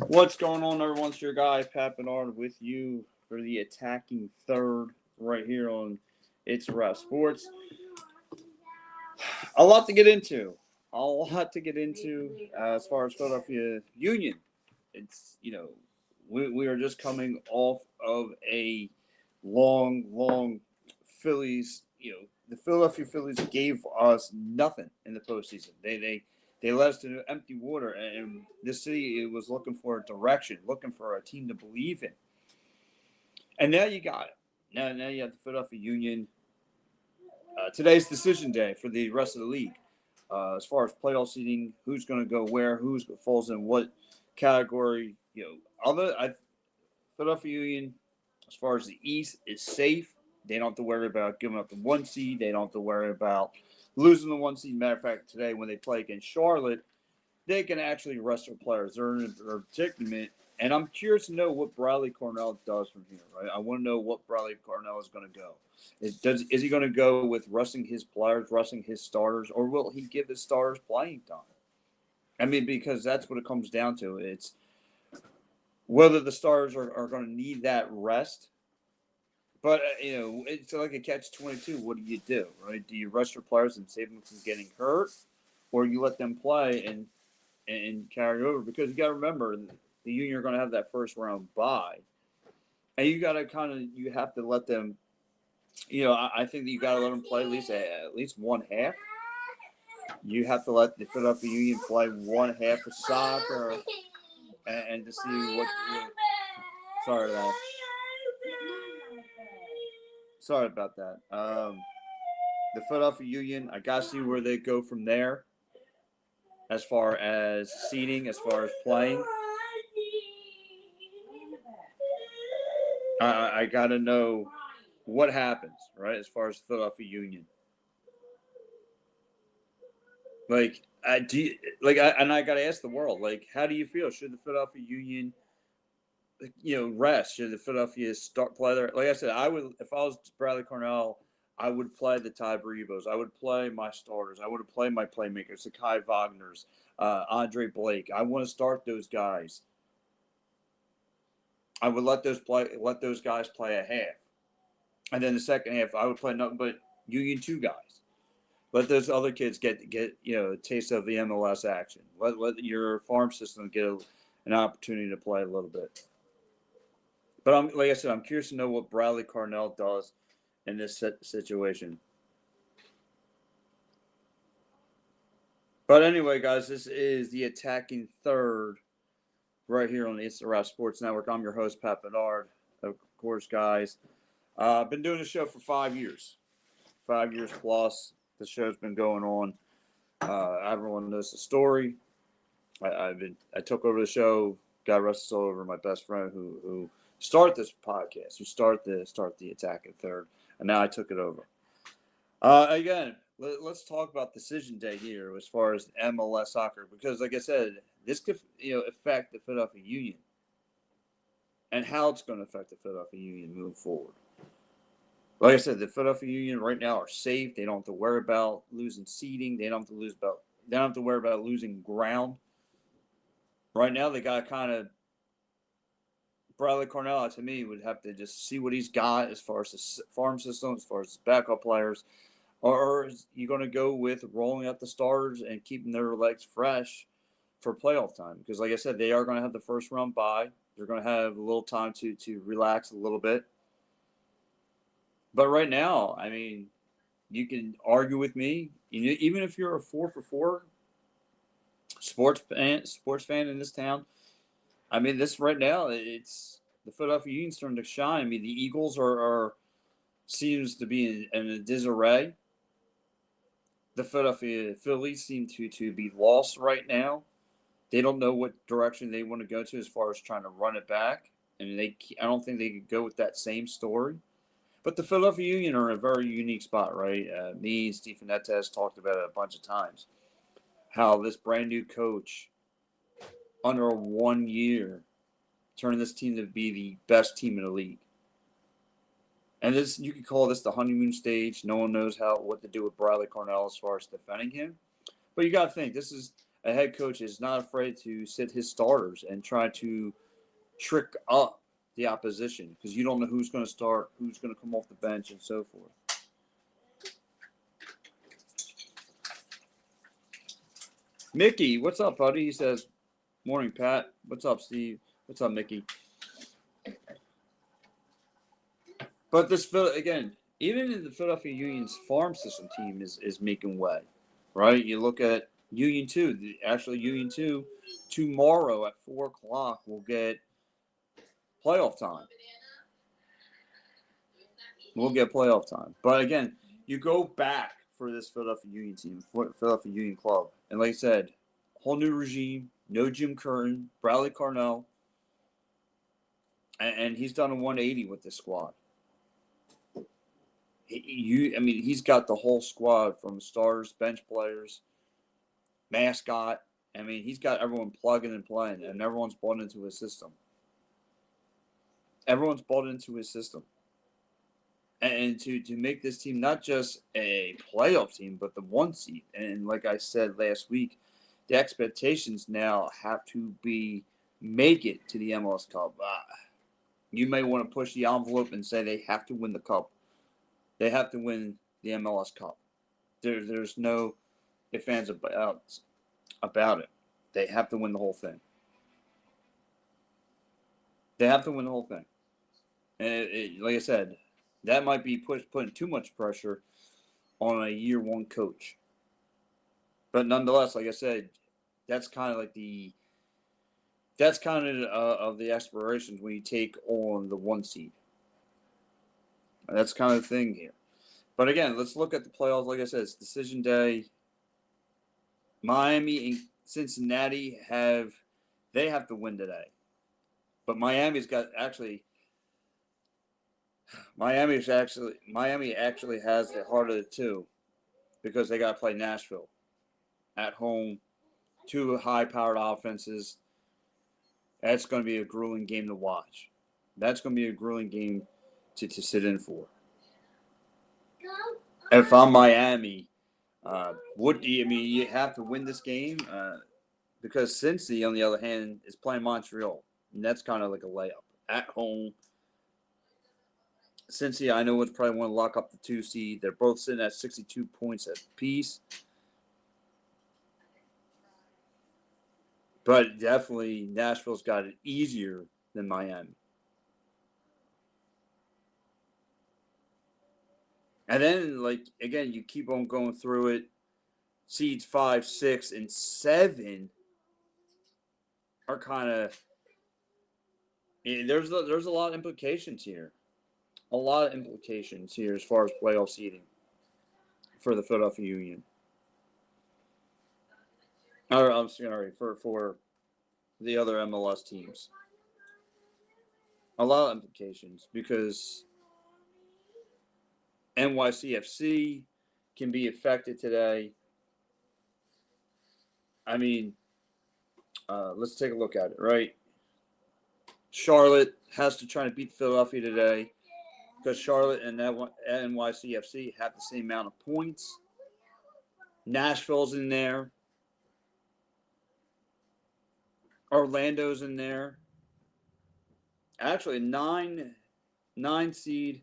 What's going on, everyone? It's your guy, Pat Bernard, with you for the attacking third right here on It's Rap Sports. A lot to get into. As far as Philadelphia Union. We are just coming off of a long Phillies. The Philadelphia Phillies gave us nothing in the postseason. They led us to empty water, and this city was looking for a direction, looking for a team to believe in. And now you got it. Now you have the Philadelphia Union. Today's decision day for the rest of the league. As far as playoff seeding, who's going to go where, who falls in what category. Philadelphia Union, as far as the East, is safe. They don't have to worry about giving up the one seed. They don't have to worry about losing the one seed. Matter of fact, today when they play against Charlotte, they can actually rest their players. They're in a predicament. And I'm curious to know what Bradley Cornell does from here, right? I want to know what Bradley Cornell is going to go. Is he going to go with resting his players, resting his starters, or will he give his starters playing time? I mean, because that's what it comes down to. It's whether the starters are going to need that rest. But, it's like a catch-22. What do, right? Do you rest your players and save them from getting hurt? Or you let them play and carry over? Because you got to remember, the Union are going to have that first-round bye. And you got to you have to let them, I think that you got to let them play at least one half. You have to let the Philadelphia Union play one half of soccer and to see what. Sorry about that. Sorry about that. The Philadelphia Union, I got to see where they go from there as far as seeding, as far as playing. I got to know what happens, right, as far as the Philadelphia Union. I got to ask the world, how do you feel? Should the Philadelphia Union, rest? Should the Philadelphia start play there? Like I said, I would, if I was Bradley Cornell, I would play the Ty Brevos. I would play my starters. I would play my playmakers, the Kai Wagners, Andre Blake. I want to start those guys. I would let those guys play a half, and then the second half I would play nothing but Union 2 guys. Let those other kids get a taste of the MLS action. Let your farm system get an opportunity to play a little bit. But like I said, I'm curious to know what Bradley Cornell does in this situation. But anyway, guys, this is the attacking third right here on the It's the Rap Sports Network. I'm your host, Pat Bernard. Of course, guys, I've been doing the show for 5 years. 5 years plus. The show's been going on. Everyone knows the story. I took over the show. God rest his soul, over my best friend who started this podcast, who started the attack at third, and now I took it over. Again, let's talk about decision day here as far as MLS soccer, because like I said, this could affect the Philadelphia Union and how it's going to affect the Philadelphia Union moving forward. Like I said, the Philadelphia Union right now are safe. They don't have to worry about losing seeding. They don't have to worry about losing ground. Right now, they got Bradley Cornell, to me, would have to just see what he's got as far as the farm system, as far as backup players. Or is he going to go with rolling out the starters and keeping their legs fresh for playoff time? Because, like I said, they are going to have the first round bye. They're going to have a little time to relax a little bit. But right now, I mean, you can argue with me, even if you're a 4-for-4 sports fan in this town. I mean, this right now, it's the Philadelphia Union's starting to shine. I mean, the Eagles are seems to be in a disarray. The Philadelphia Phillies seem to be lost right now. They don't know what direction they want to go to as far as trying to run it back, and I don't think they could go with that same story. But the Philadelphia Union are in a very unique spot, right? Me and Steve Netes talked about it a bunch of times. How this brand new coach, under 1 year, turned this team to be the best team in the league. And this, you could call this the honeymoon stage. No one knows what to do with Bradley Cornell as far as defending him. But you got to think, this is a head coach is not afraid to sit his starters and try to trick up the opposition because you don't know who's going to start, who's going to come off the bench, and so forth. Mickey, what's up, buddy? He says, "Morning, Pat. What's up, Steve? What's up, Mickey?" But this, again, even in the Philadelphia Union's farm system team is making way, right? You look at Union 2. Actually, Union 2 tomorrow at 4 o'clock will get playoff time. We'll get playoff time. But again, you go back for this Philadelphia Union team, Philadelphia Union club. And like I said, whole new regime, no Jim Curtin, Bradley Carnell. And he's done a 180 with this squad. He's got the whole squad from stars, bench players, mascot. I mean, he's got everyone plugging and playing, and everyone's bought into his system. Everyone's bought into his system. And to make this team not just a playoff team, but the 1 seed. And like I said last week, the expectations now have to be make it to the MLS Cup. You may want to push the envelope and say they have to win the Cup. They have to win the MLS Cup. There's no ifs, ands, about it. They have to win the whole thing. They have to win the whole thing. And like I said, that might be putting too much pressure on a year 1 coach. But nonetheless, like I said, that's kind of the aspirations when you take on the 1 seed. That's kind of the thing here. But again, let's look at the playoffs. Like I said, it's decision day. Miami and Cincinnati have to win today. But Miami actually has the heart of the two because they got to play Nashville at home. 2 high-powered offenses. That's going to be a grueling game to watch. That's going to be a grueling game to sit in for. If I'm Miami, you have to win this game because Cincy, on the other hand, is playing Montreal, and that's kind of like a layup at home. Cincy, I know, would probably want to lock up the 2 seed. They're both sitting at 62 points apiece. But definitely Nashville's got it easier than Miami. And then, again, you keep on going through it. Seeds 5, 6, and 7 are kind of there's a lot of implications here. A lot of implications here as far as playoff seeding for the Philadelphia Union. Or, I'm sorry, for the other MLS teams. A lot of implications because NYCFC can be affected today. I mean, let's take a look at it, right? Charlotte has to try to beat Philadelphia today because Charlotte and NYCFC have the same amount of points. Nashville's in there. Orlando's in there. Actually, 9 seed.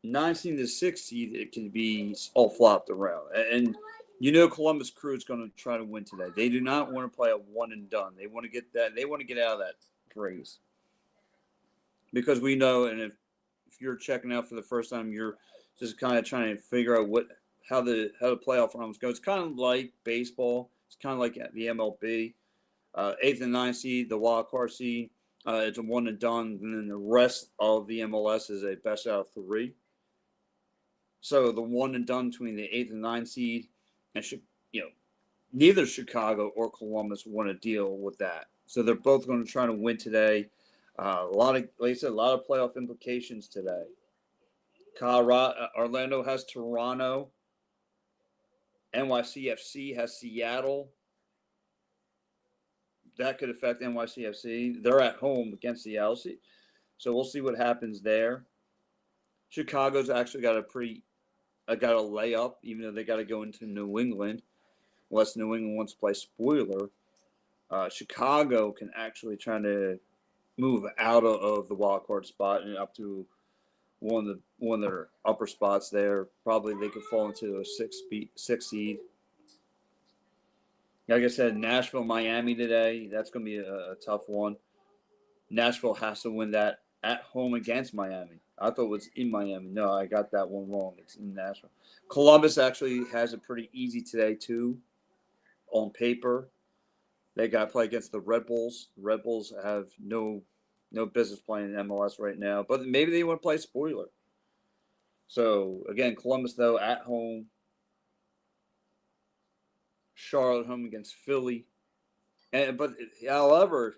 9 seed to 6 seed, it can be all flopped around. And Columbus Crew is going to try to win today. They do not want to play a one and done. They want to get that. They want to get out of that race. Because we know, and if you're checking out for the first time, you're just kind of trying to figure out how the playoff rounds go. It's kind of like baseball. It's kind of like the MLB. 8th and 9th seed, the wild card seed. It's a one and done, and then the rest of the MLS is a best out of 3. So the one and done between the 8th and 9th seed, and neither Chicago or Columbus want to deal with that. So they're both going to try to win today. Like I said, a lot of playoff implications today. Orlando has Toronto. NYCFC has Seattle. That could affect NYCFC. They're at home against the LC. So we'll see what happens there. Chicago's actually got a layup, even though they got to go into New England. unless New England wants to play spoiler. Chicago can actually try to move out of the wild card spot and up to one of their upper spots there. Probably they could fall into a six seed. Like I said, Nashville, Miami today. That's going to be a tough one. Nashville has to win that at home against Miami. I thought it was in Miami. No, I got that one wrong. It's in Nashville. Columbus actually has it pretty easy today, too, on paper. They got to play against the Red Bulls. The Red Bulls have no business playing in MLS right now, but maybe they want to play spoiler. So, again, Columbus, though, at home. Charlotte home against Philly. But, however,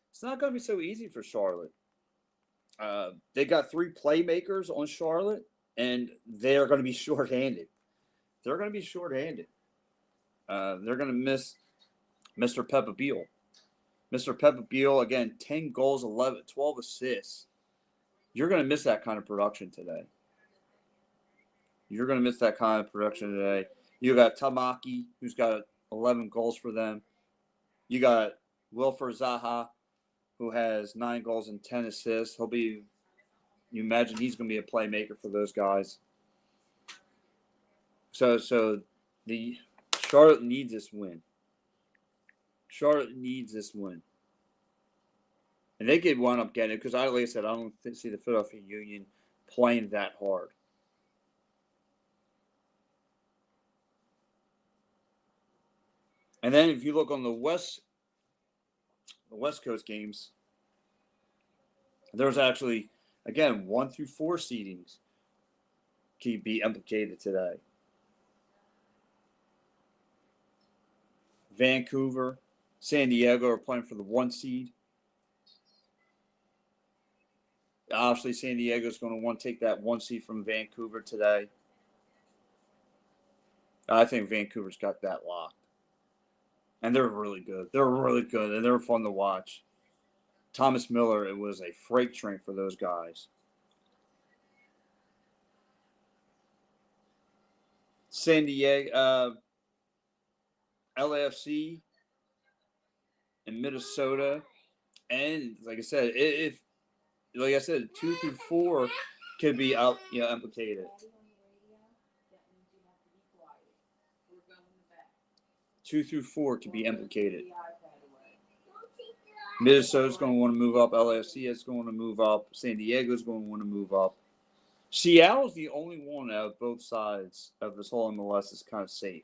it's not going to be so easy for Charlotte. They got 3 playmakers on Charlotte, and they are going to be shorthanded. They're going to be shorthanded. They're going to miss Mr. Peppa Beal. Mr. Peppa Beal, again, 10 goals, 12 assists. You're going to miss that kind of production today. You're going to miss that kind of production today. You got Tamaki, who's got 11 goals for them. You got Wilfred Zaha, who has 9 goals and 10 assists. You imagine he's going to be a playmaker for those guys. So the Charlotte needs this win. Charlotte needs this win. And they could wind up getting it because, like I said, I don't see the Philadelphia Union playing that hard. And then if you look on the West Coast games, there's actually, again, 1 through 4 seedings can be implicated today. Vancouver, San Diego are playing for the 1 seed. Obviously, San Diego is going to want to take that 1 seed from Vancouver today. I think Vancouver's got that locked. And they're really good. They're really good, and they're fun to watch. Thomas Miller, it was a freight train for those guys. San Diego, LAFC, and Minnesota. And like I said, 2 through 4 could be implicated. 2 through 4 could be implicated. Minnesota's going to want to move up. LAFC is going to move up. San Diego's going to want to move up. Seattle's the only one out of both sides of this whole MLS is kind of safe.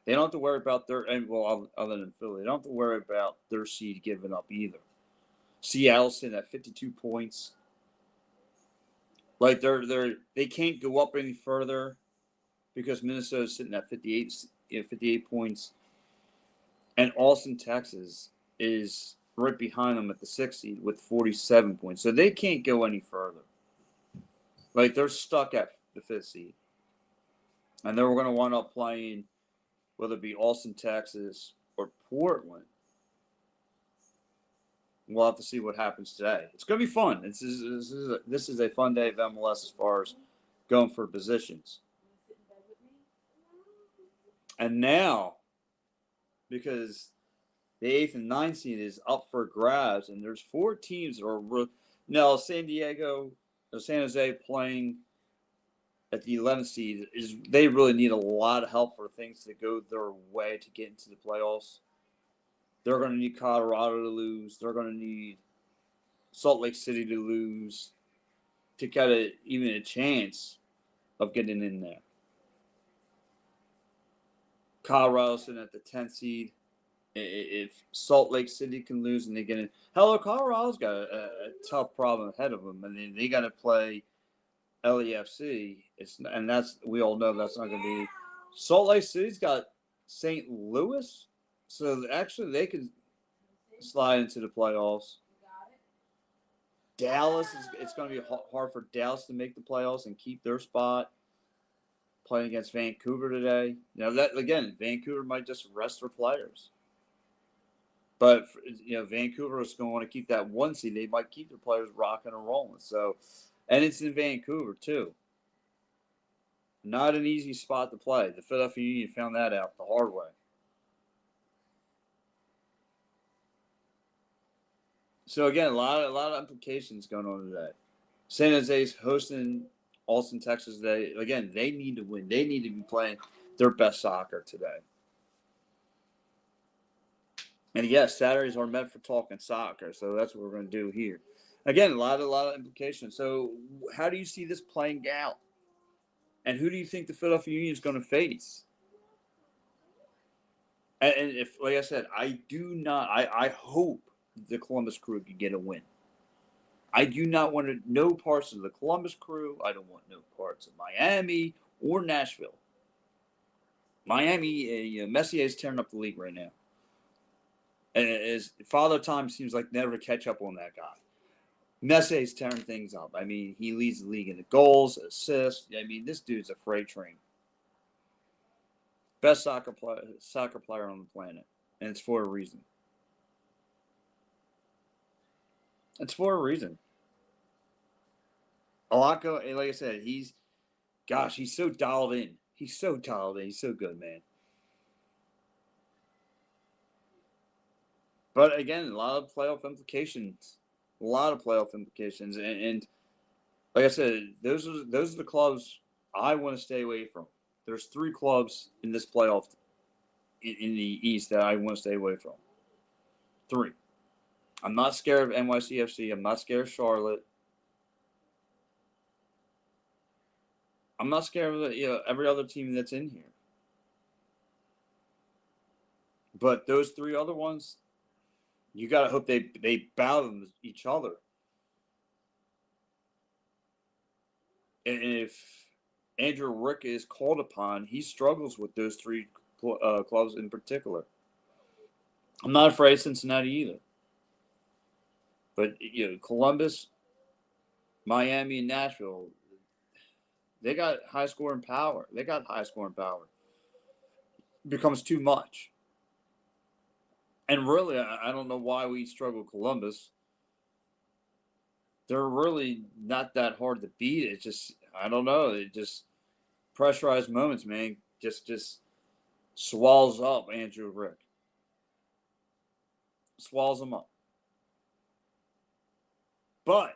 They don't have to worry about other than Philly, they don't have to worry about their seed giving up either. Seattle's sitting at 52 points. Like they can't go up any further because Minnesota's sitting at 58 points. And Austin, Texas is right behind them at the 6th seed with 47 points. So they can't go any further. Like, they're stuck at the 5th seed. And then we're going to wind up playing, whether it be Austin, Texas, or Portland. We'll have to see what happens today. It's going to be fun. This is a fun day of MLS as far as going for positions. And now, because the 8th and 9th seed is up for grabs, and there's 4 teams that are now San Jose playing at the 11th seed they really need a lot of help for things to go their way to get into the playoffs. They're going to need Colorado to lose. They're going to need Salt Lake City to lose to get even a chance of getting in there. Colorado's sitting at the 10th seed. If Salt Lake City can lose and they get in, Colorado's got a tough problem ahead of them, and then they got to play LAFC. We all know that's not going to be. Salt Lake City's got St. Louis, so actually they could slide into the playoffs. Dallas it's going to be hard for Dallas to make the playoffs and keep their spot. Playing against Vancouver today. Now that again, Vancouver might just rest their players. But Vancouver is going to want to keep that 1 seed. They might keep their players rocking and rolling. So, and it's in Vancouver too. Not an easy spot to play. The Philadelphia Union found that out the hard way. So again, a lot of implications going on today. San Jose's hosting Austin, Texas today. Again, they need to win. They need to be playing their best soccer today. And yes, Saturdays are meant for talking soccer, so that's what we're going to do here. Again, a lot of implications. So, how do you see this playing out? And who do you think the Philadelphia Union is going to face? And if, like I said, I do not. I hope the Columbus Crew can get a win. I do not want no parts of the Columbus Crew. I don't want no parts of Miami or Nashville. Miami, Messier is tearing up the league right now. And his Father Time seems like never to catch up on that guy. Messier's tearing things up. I mean, he leads the league in the goals, assists. I mean, this dude's a freight train. Best soccer player on the planet, and it's for a reason. It's for a reason. Alaka, like I said, he's so dialed in. He's so dialed in. He's so good, man. But again, a lot of playoff implications. And like I said, those are the clubs I want to stay away from. There's 3 clubs in this playoff in the East that I want to stay away from. 3. I'm not scared of NYCFC. I'm not scared of Charlotte. I'm not scared of every other team that's in here. But those 3 other ones, you gotta hope they battle each other. And if Andrew Rick is called upon, he struggles with those 3 clubs in particular. I'm not afraid of Cincinnati either. But Columbus, Miami, and Nashville, they got high scoring power. It becomes too much. And really, I don't know why we struggle with Columbus. They're really not that hard to beat. It's just, I don't know. It just pressurized moments, man. Just swallows up Andrew Rick. Swallows him up. But,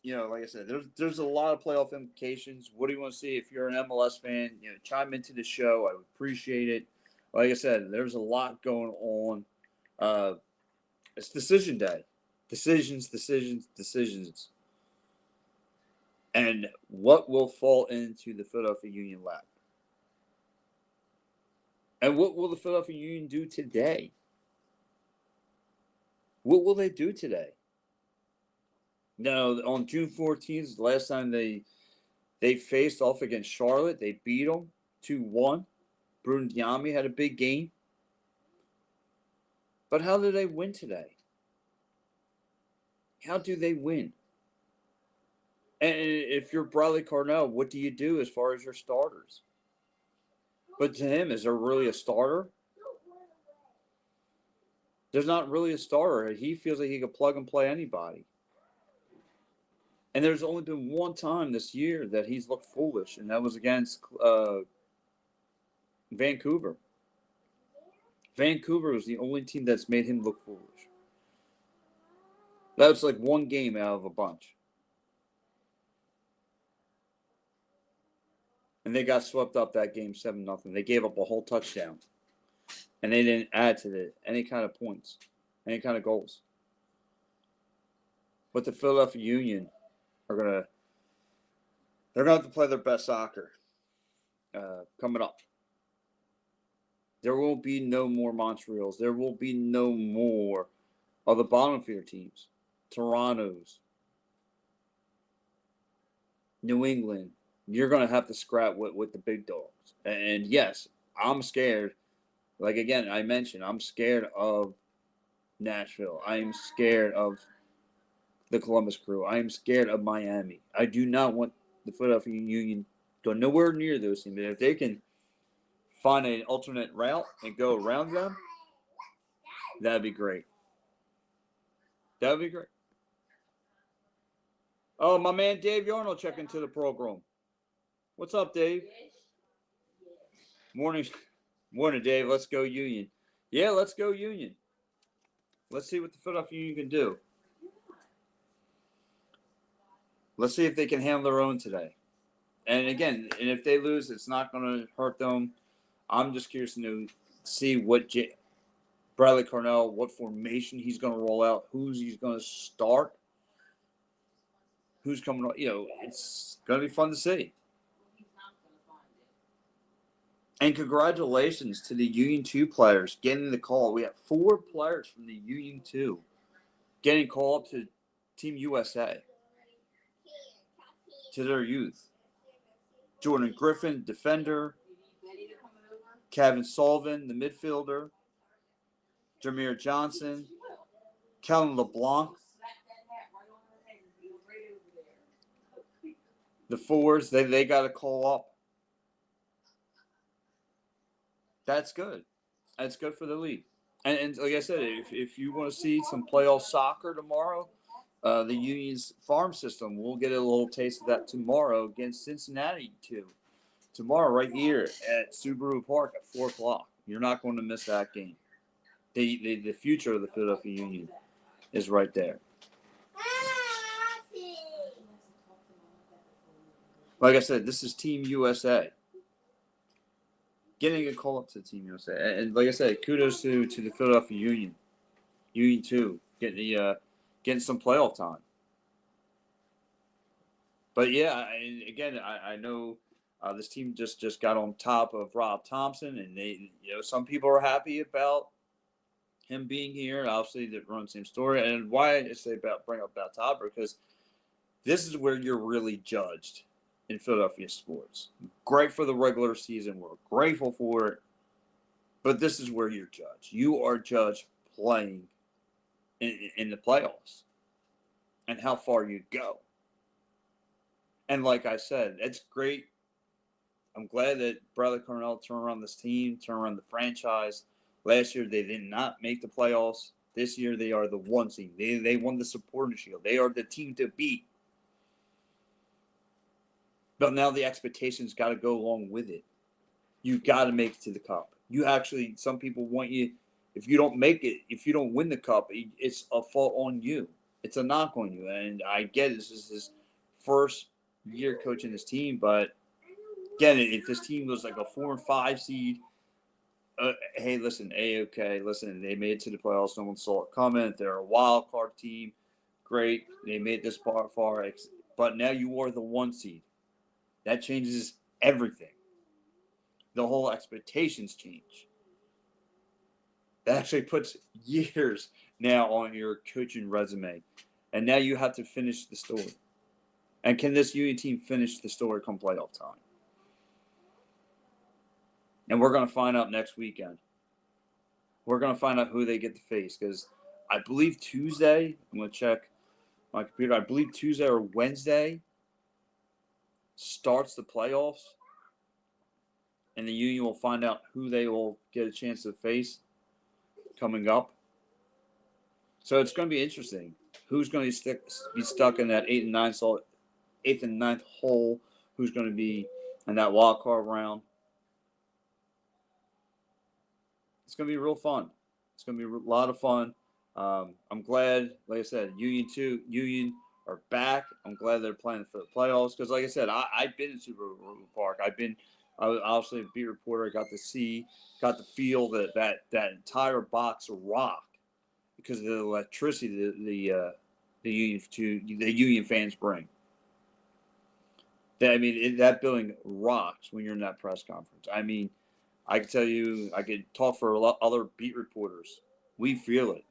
like I said, there's a lot of playoff implications. What do you want to see? If you're an MLS fan, chime into the show. I would appreciate it. Like I said, there's a lot going on. It's decision day. Decisions. And what will fall into the Philadelphia Union lap? And what will the Philadelphia Union do today? What will they do today? Now, on June 14th, the last time they faced off against Charlotte, they beat them 2-1. Bruno Diame had a big game. But how did they win today? How do they win? And if you're Bradley Carnell, what do you do as far as your starters? But to him, is there really a starter? There's not really a starter. He feels like he could plug and play anybody. And there's only been one time this year that he's looked foolish, and that was against Vancouver. Vancouver was the only team that's made him look foolish. That was like one game out of a bunch. And they got swept up that game 7-0. They gave up a whole touchdown. And they didn't add to any kind of points, any kind of goals. But the Philadelphia Union are gonna have to play their best soccer coming up. There will be no more Montreals. There will be no more of the bottom feeder teams. Toronto's, New England. You're going to have to scrap with the big dogs. And yes, I'm scared. Like, again, I mentioned, I'm scared of Nashville. I am scared of the Columbus Crew. I am scared of Miami. I do not want the Philadelphia Union to go nowhere near those teams. If they can find an alternate route and go around them, that'd be great. That would be great. Oh, my man Dave Yarnold checking into the program. What's up, Dave? Morning, Dave. Let's go Union. Yeah, let's go Union. Let's see what the Philadelphia Union can do. Let's see if they can handle their own today. And again, and if they lose, it's not going to hurt them. I'm just curious to see what Bradley Cornell, what formation he's going to roll out, who's he's going to start, who's coming on. It's going to be fun to see. And congratulations to the Union 2 players getting the call. We have 4 players from the Union 2 getting called to Team USA, to their youth. Jordan Griffin, defender. Kevin Sullivan, the midfielder. Jameer Johnson. Kellen LeBlanc. The forwards, they got a call up. That's good. That's good for the league. And like I said, if you want to see some playoff soccer tomorrow, the Union's farm system, we'll get a little taste of that tomorrow against Cincinnati too. Tomorrow right here at Subaru Park at 4 o'clock. You're not going to miss that game. The future of the Philadelphia Union is right there. Like I said, this is Team USA. Getting a call up to Team USA. And like I said, kudos to the Philadelphia Union. Union 2, getting some playoff time. But yeah, again, I know this team just got on top of Rob Thompson, and some people are happy about him being here. Obviously, that runs the same story. And why I say bring up Baltabra, because this is where you're really judged in Philadelphia sports. Great for the regular season. We're grateful for it. But this is where you're judged. You are judged playing in the playoffs and how far you go. And like I said, it's great. I'm glad that Bradley Cornell turned around this team, turned around the franchise. Last year, they did not make the playoffs. This year, they are the 1 seed. They won the Supporters' Shield. They are the team to beat. But now the expectations got to go along with it. You got to make it to the cup. Some people want you, if you don't make it, if you don't win the cup, it's a fault on you. It's a knock on you. And I get it. This is his first year coaching this team. But again, if this team was like a 4 and 5 seed, hey, listen, listen, they made it to the playoffs. No one saw it coming. They're a wild card team. Great. They made this far. But now you are the 1 seed. That changes everything. The whole expectations change. That actually puts years now on your coaching resume. And now you have to finish the story. And can this Union team finish the story come playoff time? And we're going to find out next weekend. We're going to find out who they get to face. Because I believe Tuesday, I'm going to check my computer, I believe Tuesday or Wednesday starts the playoffs. And the Union will find out who they will get a chance to face coming up. So it's going to be interesting. Who's going to be stuck in that 8th and 9th hole? Who's going to be in that wild card round? It's going to be real fun. It's going to be a lot of fun. I'm glad, like I said, Union are back. I'm glad they're playing for the playoffs because, like I said, I've been in Subaru Park. I was obviously a beat reporter. I got to feel that entire box of rock because of the electricity the Union fans bring. That building rocks when you're in that press conference. I can tell you, I could talk for a lot other beat reporters. We feel it.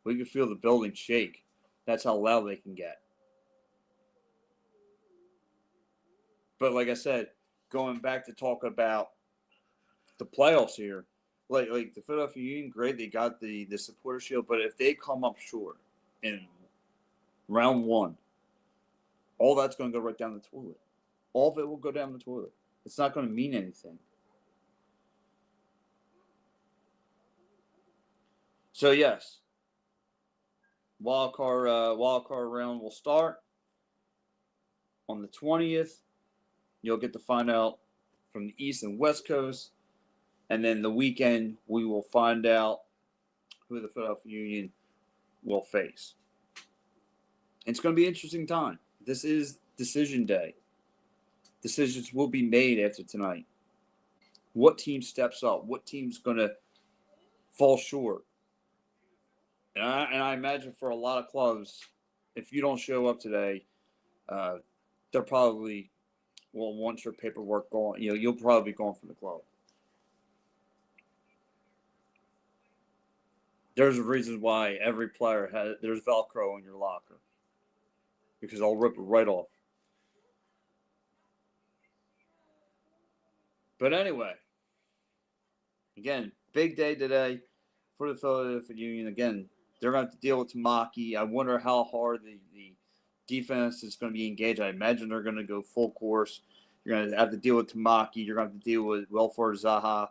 We can feel the building shake. That's how loud they can get. But like I said, going back to talk about the playoffs here, like the Philadelphia Union, great, they got the Supporters' Shield, but if they come up short in round 1, all that's going to go right down the toilet. All of it will go down the toilet. It's not going to mean anything. So yes, wild card round will start on the 20th. You'll get to find out from the East and West Coast, and then the weekend we will find out who the Philadelphia Union will face. And it's going to be an interesting time. This is decision day. Decisions will be made after tonight. What team steps up? What team's going to fall short? And I imagine for a lot of clubs, if you don't show up today, they're probably, well, once your paperwork going, you'll probably be gone from the club. There's a reason why every player there's Velcro in your locker, because I'll rip it right off. But anyway, again, big day today for the Philadelphia Union. Again, they're going to have to deal with Tamaki. I wonder how hard the defense is going to be engaged. I imagine they're going to go full course. You're going to have to deal with Tamaki. You're going to have to deal with Welford Zaha,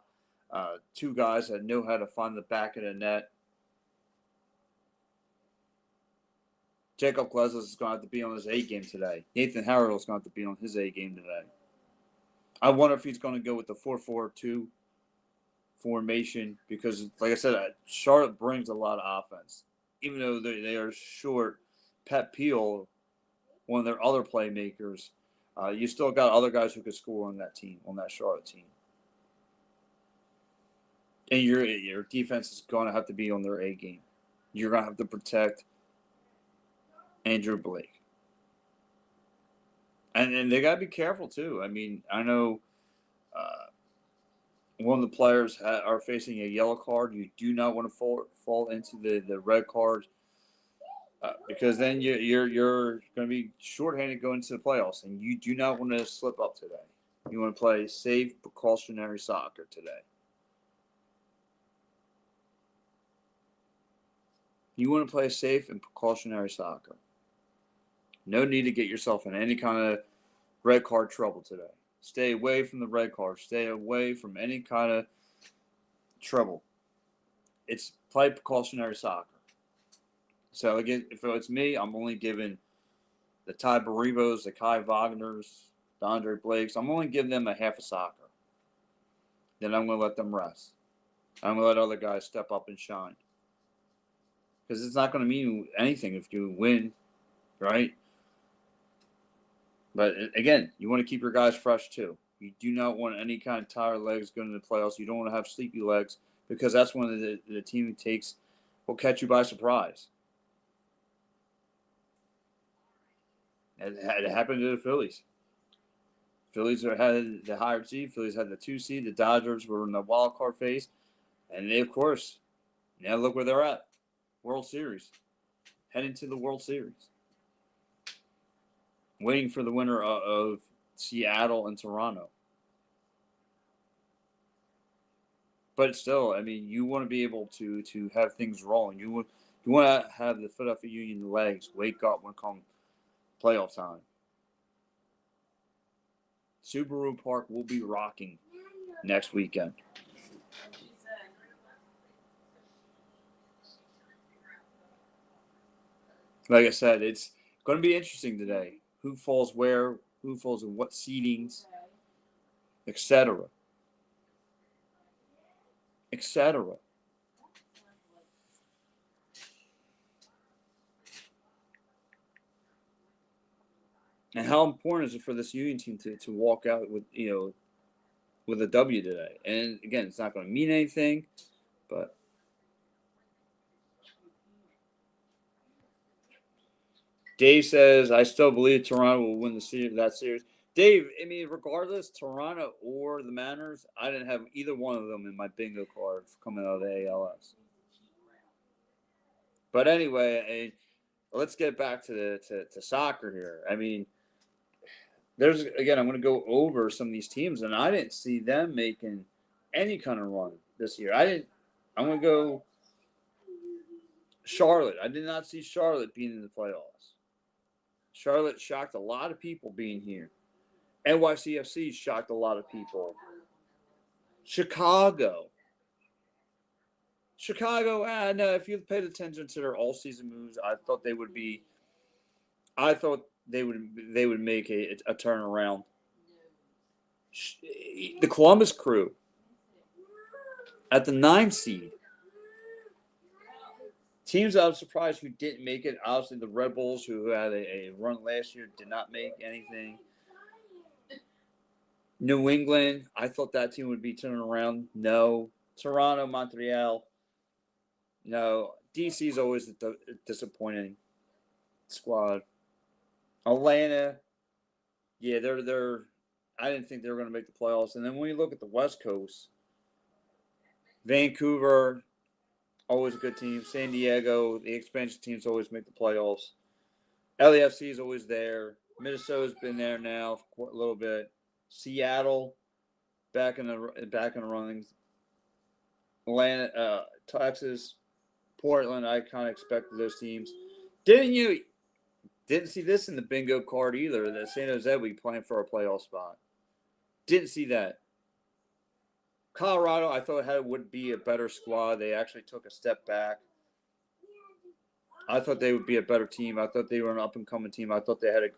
two guys that know how to find the back of the net. Jacob Glesnes is going to have to be on his A game today. Nathan Harrell is going to have to be on his A game today. I wonder if he's going to go with the 4-4-2 formation because, like I said, Charlotte brings a lot of offense. Even though they are short Pep Peel, one of their other playmakers, you still got other guys who could score on that team, on that Charlotte team. And your defense is going to have to be on their A game. You're going to have to protect Andrew Blake. And they got to be careful, too. I mean, I know one of the players are facing a yellow card. You do not want to fall into the red card because then you're going to be shorthanded going into the playoffs, and you do not want to slip up today. You want to play safe, precautionary soccer today. You want to play safe and precautionary soccer. No need to get yourself in any kind of red card trouble today. Stay away from the red card. Stay away from any kind of trouble. It's play precautionary soccer. So, again, if it's me, I'm only giving the Ty Baribos, the Kai Wagners, the Andre Blakes, I'm only giving them a half a soccer. Then I'm going to let them rest. I'm going to let other guys step up and shine. Because it's not going to mean anything if you win, right? But, again, you want to keep your guys fresh, too. You do not want any kind of tired legs going into the playoffs. You don't want to have sleepy legs because that's when the team will catch you by surprise. It happened to the Phillies. Phillies had the higher seed. Phillies had the 2 seed. The Dodgers were in the wild card phase. And they, of course, now look where they're at. World Series. Heading to the World Series. Waiting for the winner of Seattle and Toronto. But still, I mean, you want to be able to have things rolling. You want to have the Philadelphia Union legs wake up when come playoff time. Subaru Park will be rocking next weekend. Like I said, it's going to be interesting today. Who falls where, who falls in what seedings, etc. Etc. And how important is it for this Union team to walk out with with a W today? And again, it's not going to mean anything, but Dave says, I still believe Toronto will win that series. Dave, I mean, regardless, Toronto or the Mariners, I didn't have either one of them in my bingo card coming out of the ALS. But anyway, let's get back to soccer here. I mean, I'm going to go over some of these teams, and I didn't see them making any kind of run this year. I'm going to go Charlotte. I did not see Charlotte being in the playoffs. Charlotte shocked a lot of people being here. NYCFC shocked a lot of people. Chicago, no, if you paid attention to their all-season moves, I thought they would make a turnaround. The Columbus Crew at the 9 seed. Teams I'm surprised who didn't make it. Obviously, the Red Bulls, who had a run last year, did not make anything. New England, I thought that team would be turning around. No. Toronto, Montreal, no. DC is always a disappointing squad. Atlanta, yeah, they're. I didn't think they were going to make the playoffs. And then when you look at the West Coast, Vancouver, always a good team. San Diego, the expansion teams always make the playoffs. LAFC is always there. Minnesota's been there now for a little bit. Seattle, back in the running. Atlanta, Texas, Portland. I kind of expected those teams. Didn't see this in the bingo card either. That San Jose would be playing for a playoff spot. Didn't see that. Colorado, I thought would be a better squad. They actually took a step back. I thought they would be a better team. I thought they were an up-and-coming team. I thought they had a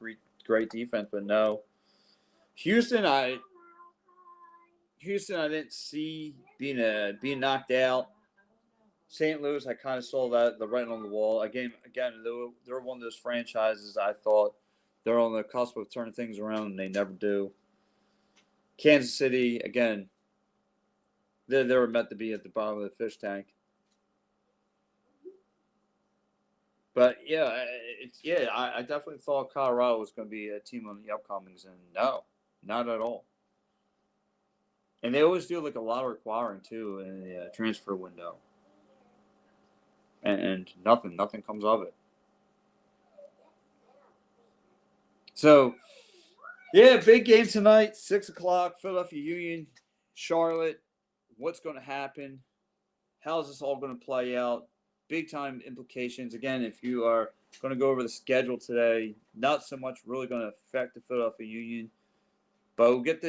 great defense, but no. Houston, I didn't see being knocked out. St. Louis, I kind of saw the writing on the wall. Again, they're one of those franchises I thought they're on the cusp of turning things around, and they never do. Kansas City, again, they were meant to be at the bottom of the fish tank. But, yeah, I definitely thought Colorado was going to be a team on the upcomings, and no, not at all. And they always do like a lot of requiring, too, in the transfer window. And nothing comes of it. So, yeah, big game tonight, 6 o'clock, Philadelphia Union, Charlotte. What's going to happen? How is this all going to play out? Big-time implications. Again, if you are going to go over the schedule today, not so much really going to affect the Philadelphia Union. But we'll get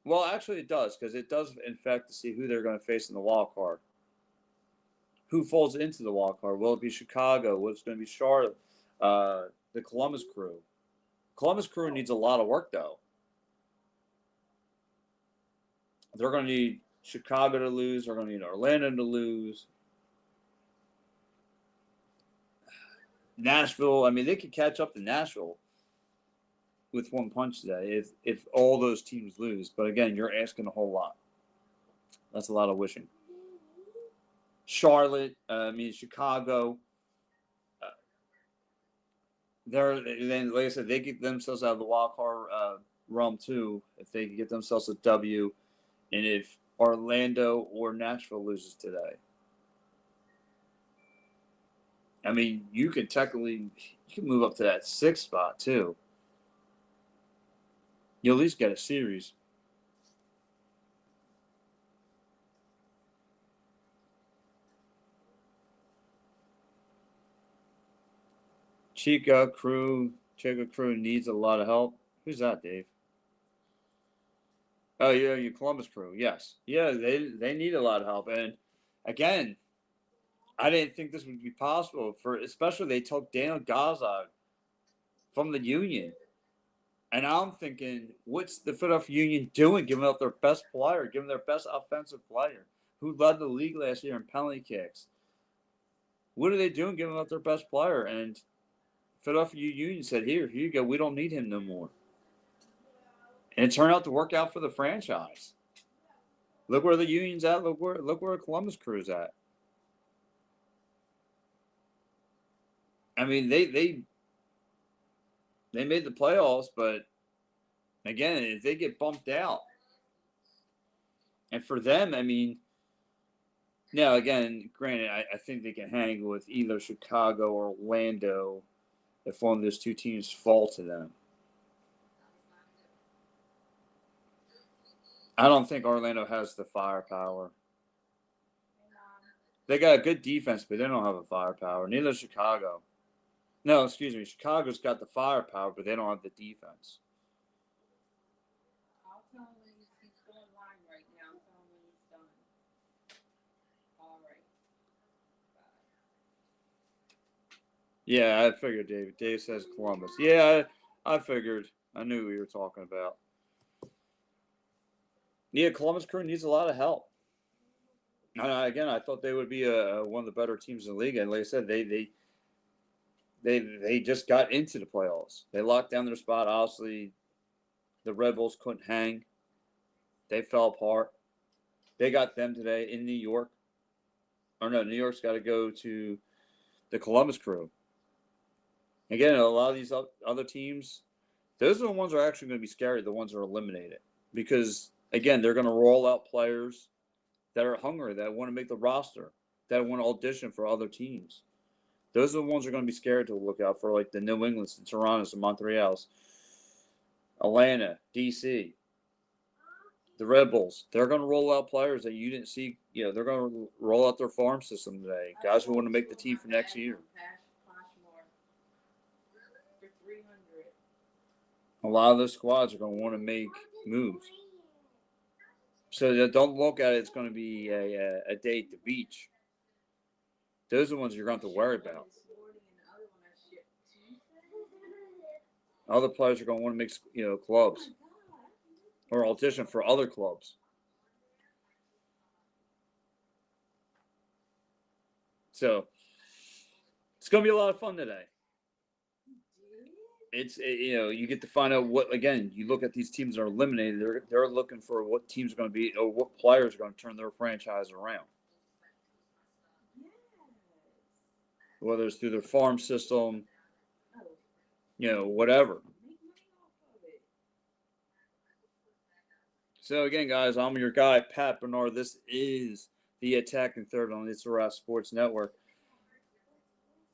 well, actually it does, because it does affect to see who they're going to face in the wild card. Who falls into the wild card? Will it be Chicago? Will it going to be Charlotte? The Columbus Crew. Columbus Crew needs a lot of work, though. They're going to need Chicago to lose. They're going to need Orlando to lose. Nashville, I mean, they could catch up to Nashville with one punch today if all those teams lose. But, again, you're asking a whole lot. That's a lot of wishing. Charlotte, Chicago. Then, like I said, they get themselves out of the wild card realm too if they can get themselves a W, and if Orlando or Nashville loses today. I mean, you can move up to that 6th spot too. You at least get a series. Chica Crew needs a lot of help. Who's that, Dave? Oh, yeah, your Columbus Crew. Yes. Yeah, they need a lot of help. And, again, I didn't think this would be possible. Especially they took Daniel Gazog from the Union. And I'm thinking, what's the Philadelphia Union doing giving up their best player, giving their best offensive player, who led the league last year in penalty kicks? What are they doing giving up their best player? And Philadelphia Union said, here you go. We don't need him no more. And it turned out to work out for the franchise. Look where the Union's at. Look where Columbus Crew's at. I mean, they made the playoffs, but again, if they get bumped out, and for them, I mean, now again, granted, I think they can hang with either Chicago or Orlando if one of those two teams fall to them. I don't think Orlando has the firepower. They got a good defense, but they don't have the firepower. Neither does Chicago. No, excuse me. Chicago's got the firepower, but they don't have the defense. I'll tell him he's going live right now. Tell him when he's done. All right. Bye. Yeah, I figured, David. Dave says Columbus. Yeah, I figured. I knew what you were talking about. Yeah, Columbus Crew needs a lot of help. Again, I thought they would be one of the better teams in the league, and like I said, they just got into the playoffs. They locked down their spot. Obviously, the Red Bulls couldn't hang. They fell apart. They got them today in New York. Or no, New York's got to go to the Columbus Crew. Again, a lot of these other teams, those are the ones that are actually going to be scary, the ones that are eliminated. Because, again, they're going to roll out players that are hungry, that want to make the roster, that want to audition for other teams. Those are the ones that are going to be scared to look out for, like the New Englands, the Torontos, the Montreals, Atlanta, D.C., the Red Bulls. They're going to roll out players that you didn't see. They're going to roll out their farm system today. Guys who want to make the team for next year. A lot of those squads are going to want to make moves. So don't look at it. It's going to be a day at the beach. Those are the ones you're going to have to worry about. Other players are going to want to make clubs or audition for other clubs. So it's going to be a lot of fun today. It's you get to find out what, again, you look at these teams that are eliminated. They're looking for what teams are going to be or what players are going to turn their franchise around. Whether it's through their farm system, whatever. So again, guys, I'm your guy, Pat Bernard. This is the Attacking Third on It's a Wrap Sports Network.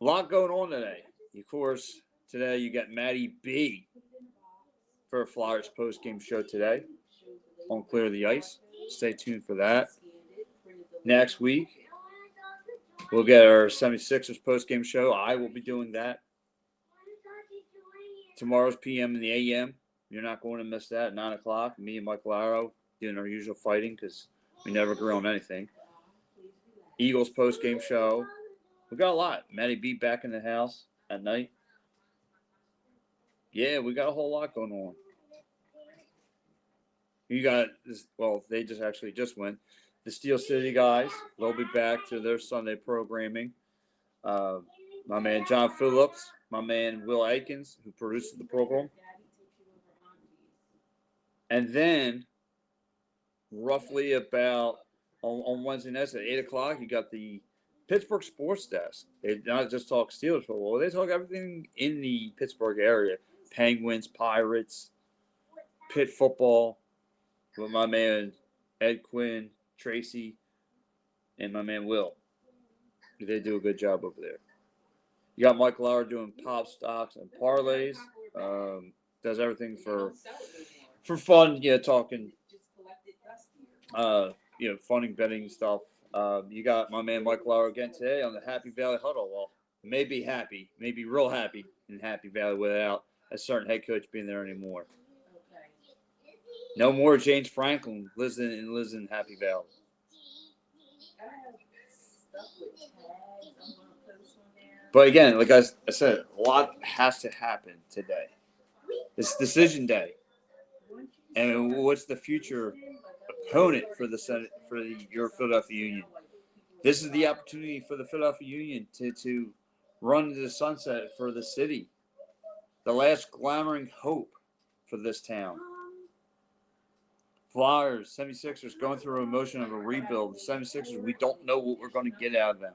A lot going on today. Of course, today you got Matty B for a Flyers post-game show today on Clear the Ice. Stay tuned for that. Next week, we'll get our 76ers post-game show. I will be doing that. Tomorrow's PM and the AM. You're not going to miss that at 9 o'clock. Me and Mike Laro doing our usual fighting because we never agree on anything. Eagles post-game show. We got a lot. Matty B back in the house at night. Yeah, we got a whole lot going on. You got this. Well, they just went. The Steel City guys. They'll be back to their Sunday programming. My man John Phillips. My man Will Aikens, who produces the program. And then, roughly about on Wednesday nights at 8 o'clock, you got the Pittsburgh Sports Desk. They not just talk Steelers football. They talk everything in the Pittsburgh area. Penguins, Pirates, Pitt football. With my man Ed Quinn, Tracy, and my man Will. They do a good job over there. You got Mike Lauer doing pop stocks and parlays. Does everything for fun, talking, funning betting stuff. You got my man Mike Lauer again today on the Happy Valley Huddle. Well, maybe real happy in Happy Valley without a certain head coach being there anymore. No more James Franklin lives in Happy Valley. But again, like I said, a lot has to happen today. It's decision day. And what's the future opponent for your Philadelphia Union? This is the opportunity for the Philadelphia Union to run into the sunset for the city. The last glimmering hope for this town. Flyers, 76ers going through an emotion of a rebuild. The 76ers, we don't know what we're going to get out of them.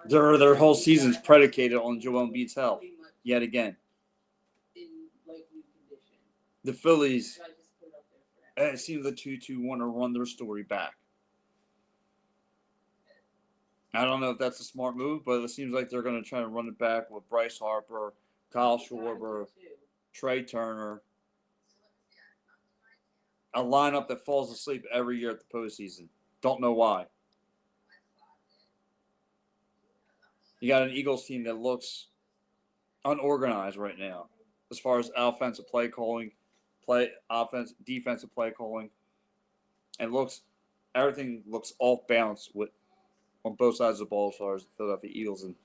Their whole season's predicated on Joel Embiid's health, yet again. The Phillies, it seems the 2-2 want to run their story back. I don't know if that's a smart move, but it seems like they're going to try to run it back with Bryce Harper, Kyle Schwarber, Trey Turner. A lineup that falls asleep every year at the postseason. Don't know why. You got an Eagles team that looks unorganized right now as far as offensive play calling, defensive play calling, and everything looks off balance on both sides of the ball as far as the Philadelphia Eagles. And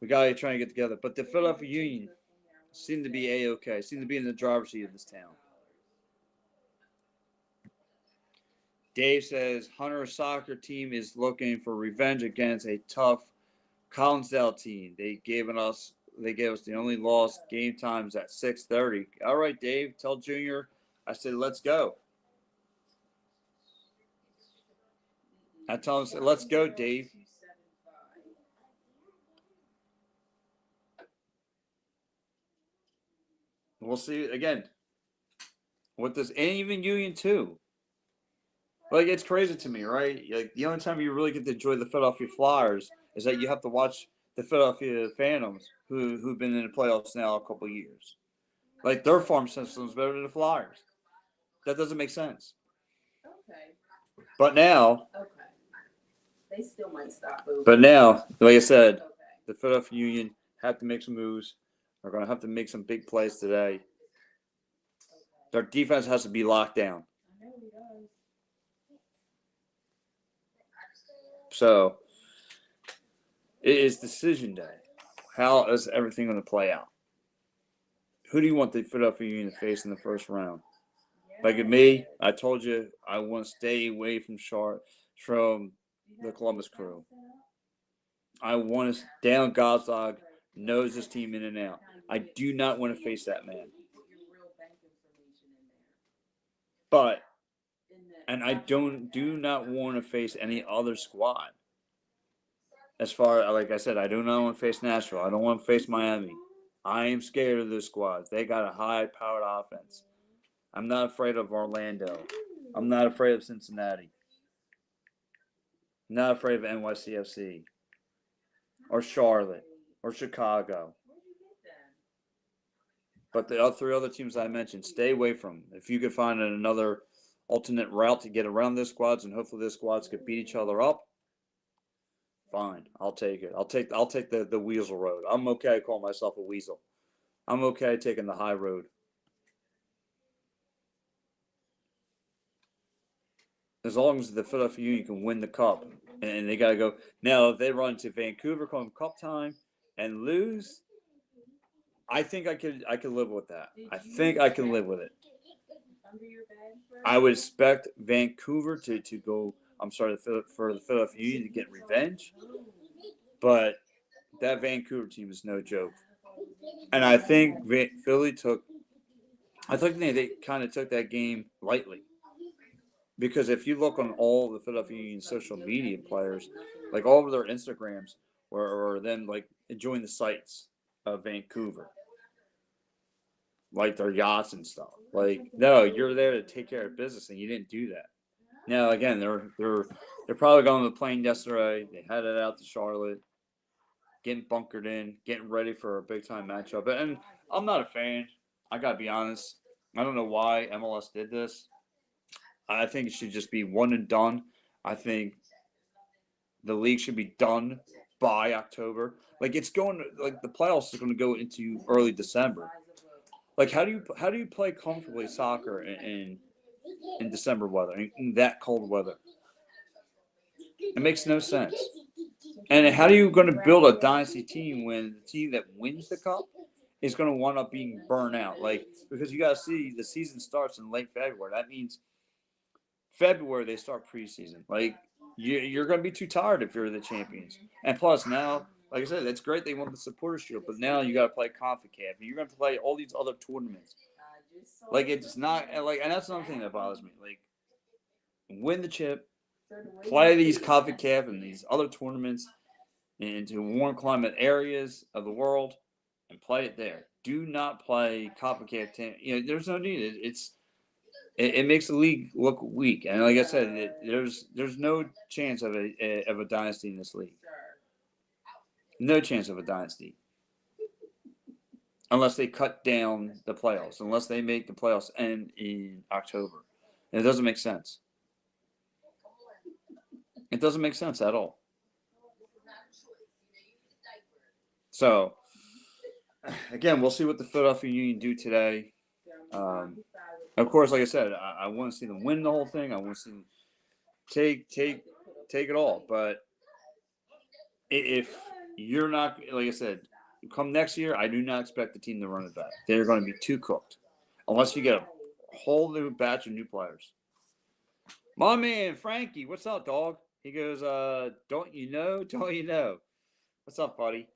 we got to try and get together. But the Philadelphia Union seem to be A-OK, seem to be in the driver's seat of this town. Dave says Hunter soccer team is looking for revenge against a tough Collinsdale team. They gave us the only loss. Game times at 6:30. All right, Dave, tell Junior. I said let's go. I tell him let's go, Dave. We'll see again. What this and even Union too. Like it's crazy to me, right? Like the only time you really get to enjoy the Philadelphia Flyers is that you have to watch the Philadelphia Phantoms, who've been in the playoffs now a couple of years. Like their farm system is better than the Flyers. That doesn't make sense. Okay. But now, Okay. They still might stop moving. but now, like I said, Okay. the Philadelphia Union have to make some moves. They're going to have to make some big plays today. Their defense has to be locked down. I know he does. So it is decision day. How is everything going to play out? Who do you want the Philadelphia Union to face in the first round? Like me, I told you I want to stay away from the Columbus Crew. I want to Dale Gosdog knows this team in and out. I do not want to face that man. But and I do not want to face any other squad. As far like I said, I do not want to face Nashville. I don't want to face Miami. I am scared of those squads. They got a high-powered offense. I'm not afraid of Orlando. I'm not afraid of Cincinnati. I'm not afraid of NYCFC or Charlotte or Chicago. But the three other teams I mentioned, stay away from. If you could find another alternate route to get around those squads, and hopefully those squads could beat each other up, fine. I'll take it. I'll take the weasel road. I'm okay calling myself a weasel. I'm okay taking the high road. As long as the Philadelphia Union can win the cup, and they got to go. Now, if they run to Vancouver come cup time and lose, I think I could live with that. I think I can live with it. I would expect Vancouver to go. I'm sorry for the Philadelphia Union to get revenge, but that Vancouver team is no joke. And I think Philly took. I think they kind of took that game lightly. Because if you look on all the Philadelphia Union social media players, like all of their Instagrams or them like enjoying the sights of Vancouver, like their yachts and stuff. Like, no, you're there to take care of business, and you didn't do that. Now, again, they're probably going on the plane yesterday. They headed out to Charlotte, getting bunkered in, getting ready for a big time matchup. And I'm not a fan. I gotta be honest. I don't know why MLS did this. I think it should just be one and done. I think the league should be done by October. Like the playoffs is going to go into early December. Like how do you play comfortably soccer in December weather, in that cold weather? It makes no sense. And how are you going to build a dynasty team when the team that wins the cup is going to wind up being burned out? Like because you got to see the season starts in late February. That means February they start preseason. Like you're going to be too tired if you're the champions. And plus now, like I said, it's great they won the Supporters Shield, but now you got to play CONCACAF. You're going to play all these other tournaments. Like it's not like, and that's another thing that bothers me. Like win the chip, play these CONCACAF and these other tournaments into warm climate areas of the world, and play it there. Do not play CONCACAF. There's no need. It makes the league look weak, and like I said, there's no chance of a dynasty in this league. No chance of a dynasty, unless they cut down the playoffs, unless they make the playoffs end in October. And it doesn't make sense. It doesn't make sense at all. So, again, we'll see what the Philadelphia Union do today. Of course, like I said, I want to see them win the whole thing. I want to see them take it all. But if you're not, like I said, come next year, I do not expect the team to run it back. They're going to be too cooked, unless you get a whole new batch of new players. My man Frankie, what's up, dog? He goes, don't you know? Don't you know? What's up, buddy?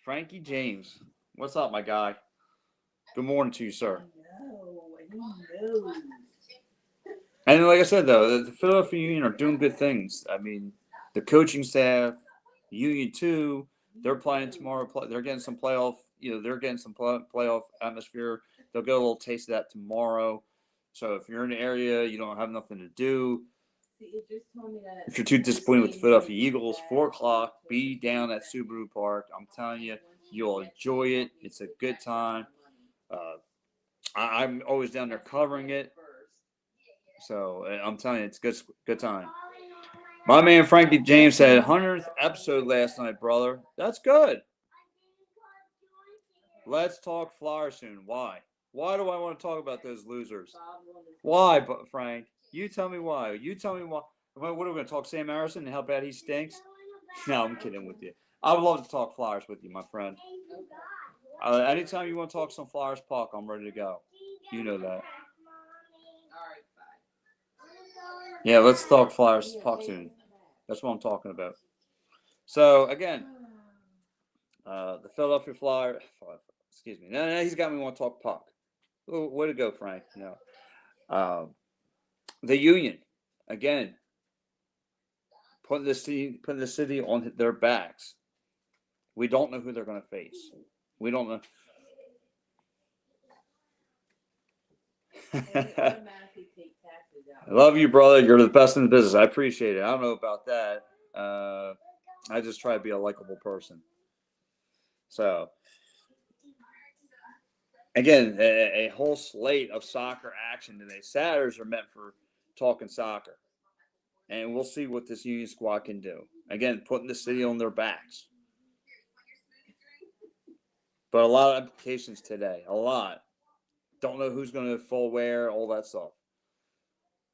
Frankie James. What's up, my guy? Good morning to you, sir. No. And like I said, though, the Philadelphia Union are doing good things. I mean, the coaching staff, Union too, they're playing tomorrow. They're getting some playoff. They're getting some playoff atmosphere. They'll get a little taste of that tomorrow. So if you're in the area, you don't have nothing to do. If you're too disappointed with the Philadelphia Eagles, 4 o'clock, be down at Subaru Park. I'm telling you, you'll enjoy it. It's a good time. I'm always down there covering it. So I'm telling you, it's good time. My man Frankie James said 100th episode last night, brother. That's good. Let's talk Flyers soon. Why? Why do I want to talk about those losers? Why, Frank? You tell me why. You tell me why. What are we going to talk Sam Harrison and how bad he stinks? No, I'm kidding with you. I would love to talk Flyers with you, my friend. Anytime you want to talk some Flyers puck, I'm ready to go. You know that. Yeah, let's talk Flyers puck soon. That's what I'm talking about. So again, the Philadelphia Flyers. Excuse me. No, he's got me want to talk puck. Way to go, Frank. The Union again putting the city on their backs. We don't know who they're going to face. We don't know. I love you, brother. You're the best in the business. I appreciate it. I don't know about that. I just try to be a likable person. So, again, a whole slate of soccer action today. Saturdays are meant for talking soccer. And we'll see what this Union squad can do. Again, putting the city on their backs. But a lot of implications today. A lot. Don't know who's going to fall where, all that stuff.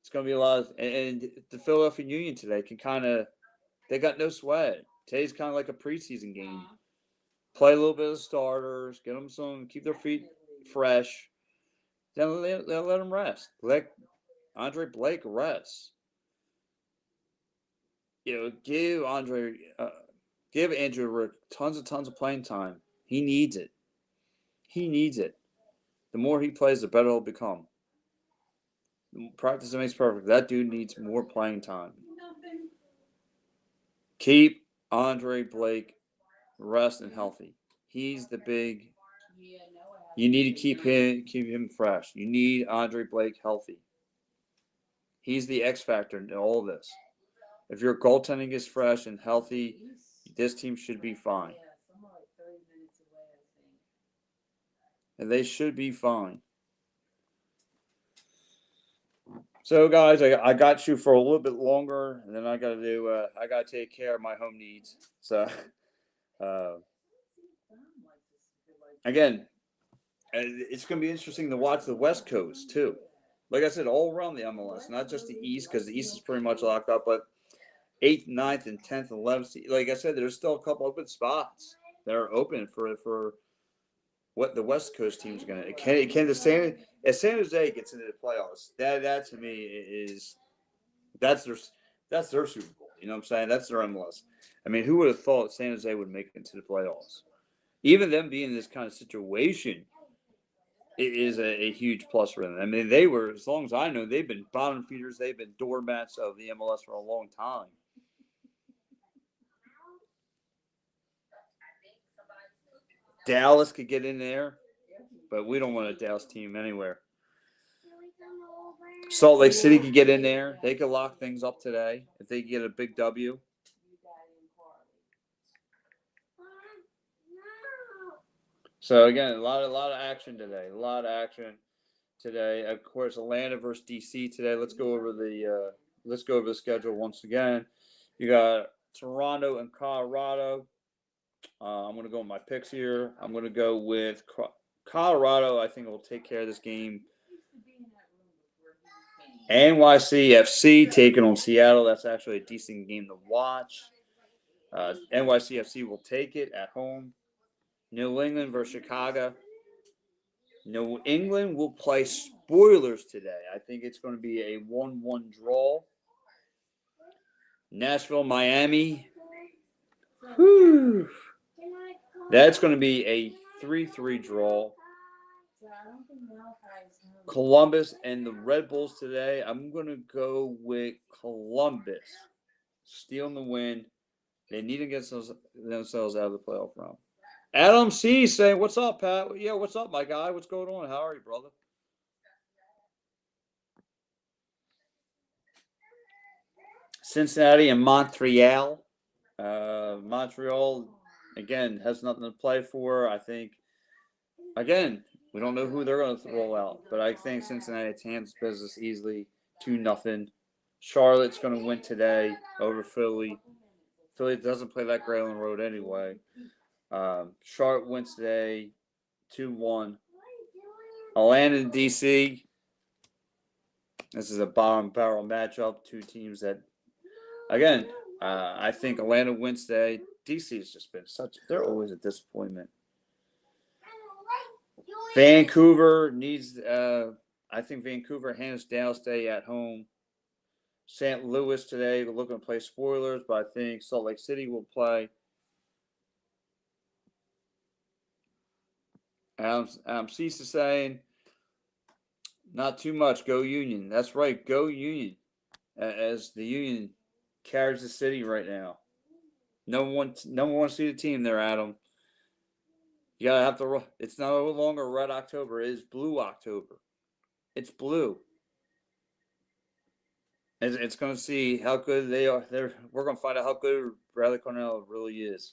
It's going to be a lot of, and the Philadelphia Union today can kind of, they got no sweat. Today's kind of like a preseason game. Play a little bit of starters, get them keep their feet fresh. Then they'll let them rest. Let Andre Blake rest. Give Andrew Rick tons of playing time. He needs it. The more he plays, the better he'll become. Practice makes perfect. That dude needs more playing time. Keep Andre Blake rest and healthy. He's the big. You need to keep him fresh. You need Andre Blake healthy. He's the X factor in all this. If your goaltending is fresh and healthy, this team should be fine. And they should be fine. So, guys, I got you for a little bit longer, and then I got to take care of my home needs. So, again, it's going to be interesting to watch the West Coast, too. Like I said, all around the MLS, not just the East, because the East is pretty much locked up, but 8th, 9th, and 10th, and 11th. Like I said, there's still a couple open spots that are open for what the West Coast team's going to. Can San Jose gets into the playoffs, that to me is that's their Super Bowl. You know what I'm saying? That's their MLS. I mean, who would have thought San Jose would make it into the playoffs? Even them being in this kind of situation, it is a huge plus for them. I mean, they were, as long as I know, they've been bottom feeders. They've been doormats of the MLS for a long time. Dallas could get in there, but we don't want a Dallas team anywhere. Salt Lake City could get in there. They could lock things up today if they get a big W. So again, a lot of action today. Of course, Atlanta versus DC today. Let's go over the schedule once again. You got Toronto and Colorado. I'm going to go with my picks here. I'm going to go with Colorado. I think will take care of this game. NYCFC taking on Seattle. That's actually a decent game to watch. NYCFC will take it at home. New England versus Chicago. New England will play spoilers today. I think it's going to be a 1-1 draw. Nashville, Miami. Whew. That's going to be a 3-3 draw. Columbus and the Red Bulls today. I'm going to go with Columbus. Stealing the win. They need to get themselves out of the playoff round. Adam C. saying, "What's up, Pat? Yeah, what's up, my guy? What's going on? How are you, brother?" Cincinnati and Montreal. Montreal, again, has nothing to play for. I think, again, we don't know who they're going to roll out, but I think Cincinnati handles business easily, 2-0. Charlotte's going to win today over Philly. Philly doesn't play that great on the road anyway. Charlotte wins today, 2-1. Atlanta and DC. This is a bottom barrel matchup. Two teams that, again, I think Atlanta wins today. DC has just been they're always a disappointment. Vancouver needs, I think Vancouver hands Dallas today at home. St. Louis today, they're looking to play spoilers, but I think Salt Lake City will play. I'm Cease is saying, not too much. Go Union. That's right. Go Union. As the Union carries the city right now. No one wants to see the team there, Adam. You gotta have to. It's no longer Red October. It is Blue October. It's blue. It's going to see how good they are. We're going to find out how good Bradley Cornell really is.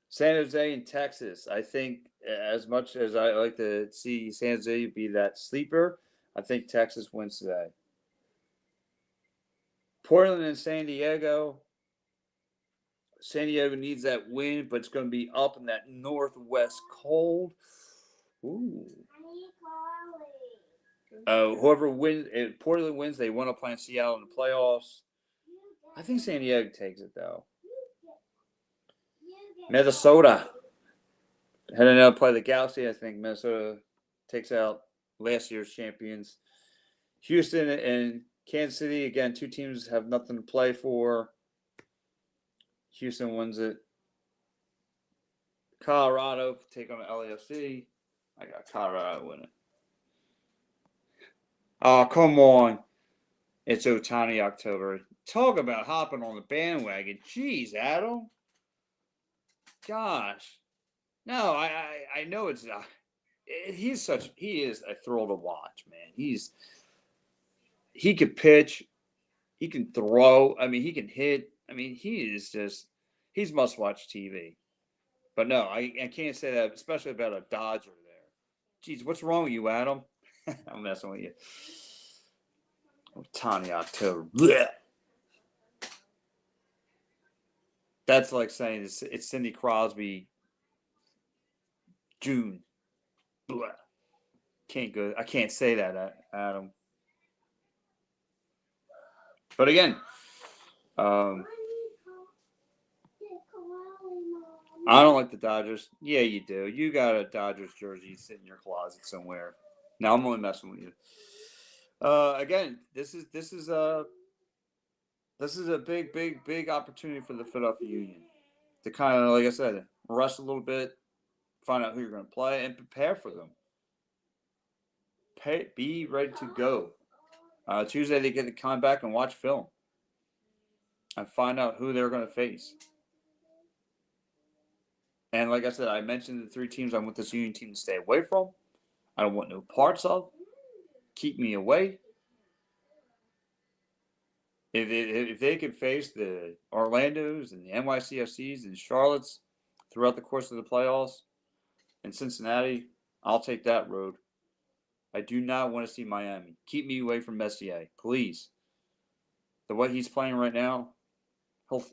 San Jose and Texas. I think as much as I like to see San Jose be that sleeper, I think Texas wins today. Portland and San Diego. San Diego needs that win, but it's going to be up in that northwest cold. Ooh. Whoever wins, if Portland wins, they want to play in Seattle in the playoffs. I think San Diego takes it, though. Minnesota heading out to play the Galaxy. I think Minnesota takes out last year's champions. Houston and Kansas City, again, two teams have nothing to play for. Houston wins it. Colorado take on the LAFC. I got Colorado winning. Oh, come on. It's Ohtani October. Talk about hopping on the bandwagon. Jeez, Adam. Gosh. No, I know it's he is a thrill to watch, man. He can pitch, he can throw, I mean he can hit. I mean he's must watch TV. But no, I can't say that, especially about a Dodger there. Jeez, what's wrong with you, Adam? I'm messing with you. Ohtani October. Blech. That's like saying it's Cindy Crosby June. Blech. I can't say that, Adam. But again, I don't like the Dodgers. Yeah, you do. You got a Dodgers jersey sitting in your closet somewhere. Now I'm only messing with you. Again, this is a big opportunity for the Philadelphia Union to kind of, like I said, rest a little bit, find out who you're going to play, and prepare for them. Be ready to go. Tuesday they get to come back and watch film and find out who they're going to face. And like I said, I mentioned the three teams I want this Union team to stay away from. I don't want no parts of. Keep me away. If they could face the Orlandos and the NYCFCs and Charlottes throughout the course of the playoffs and Cincinnati, I'll take that road. I do not want to see Miami. Keep me away from Messier, please. The way he's playing right now, he'll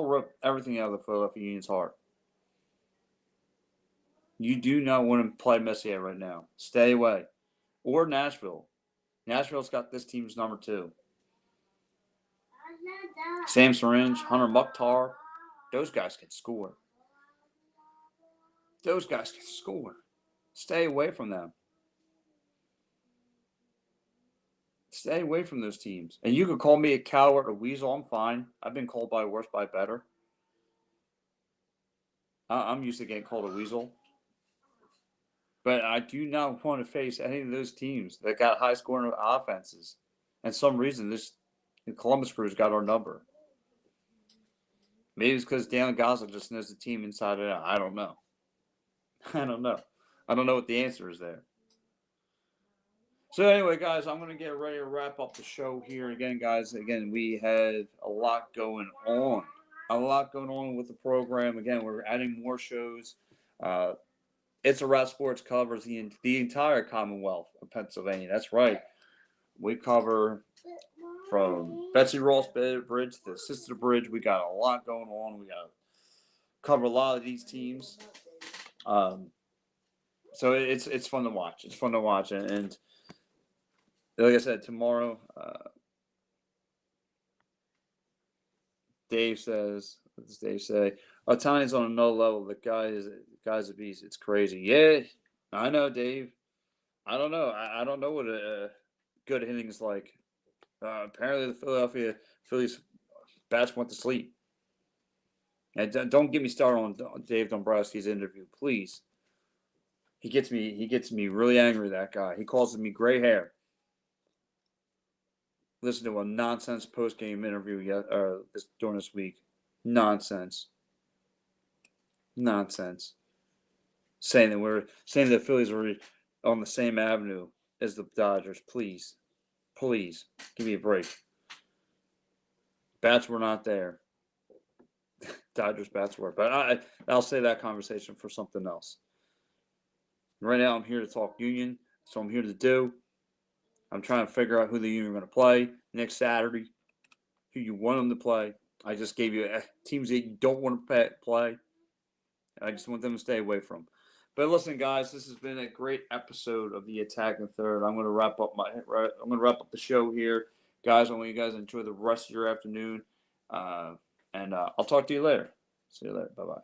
rip everything out of the Philadelphia Union's heart. You do not want to play Messier right now. Stay away. Or Nashville. Nashville's got this team's number 2. Sam Syringe, Hunter Mukhtar, those guys can score. Stay away from them. Stay away from those teams. And you could call me a coward, a weasel. I'm fine. I've been called by worse, by better. I'm used to getting called a weasel. But I do not want to face any of those teams that got high scoring offenses. And some reason this Columbus Crew's got our number. Maybe it's because Dan Gosling just knows the team inside and out. I don't know. I don't know. I don't know what the answer is there. So anyway, guys, I'm gonna get ready to wrap up the show here. Again, guys, we had a lot going on. A lot going on with the program. Again, we're adding more shows. It's a Wrap Sports covers the entire Commonwealth of Pennsylvania. That's right. We cover from Betsy Ross Bridge to Sister Bridge. We got a lot going on. We got to cover a lot of these teams. So it's fun to watch. It's fun to watch, and like I said, tomorrow, Dave says, what does Dave say? Otani's on another level. The guy's a beast. It's crazy. Yeah, I know, Dave. I don't know. I don't know what a good hitting is like. Apparently, the Philadelphia Phillies bats went to sleep. And don't get me started on Dave Dombrowski's interview, please. He gets me really angry. That guy. He calls me gray hair. Listen to a nonsense post game interview during this week. Nonsense. Saying that the Phillies are on the same avenue as the Dodgers. Please give me a break. Bats were not there. Dodgers bats were, but I'll save that conversation for something else. Right now, I'm here to talk Union. So I'm here to do. I'm trying to figure out who the Union are going to play next Saturday, who you want them to play. I just gave you teams that you don't want to play. I just want them to stay away from. But listen, guys, this has been a great episode of the Attacking Third. I'm going to wrap up the show here, guys. I want you guys to enjoy the rest of your afternoon, and I'll talk to you later. See you later. Bye bye.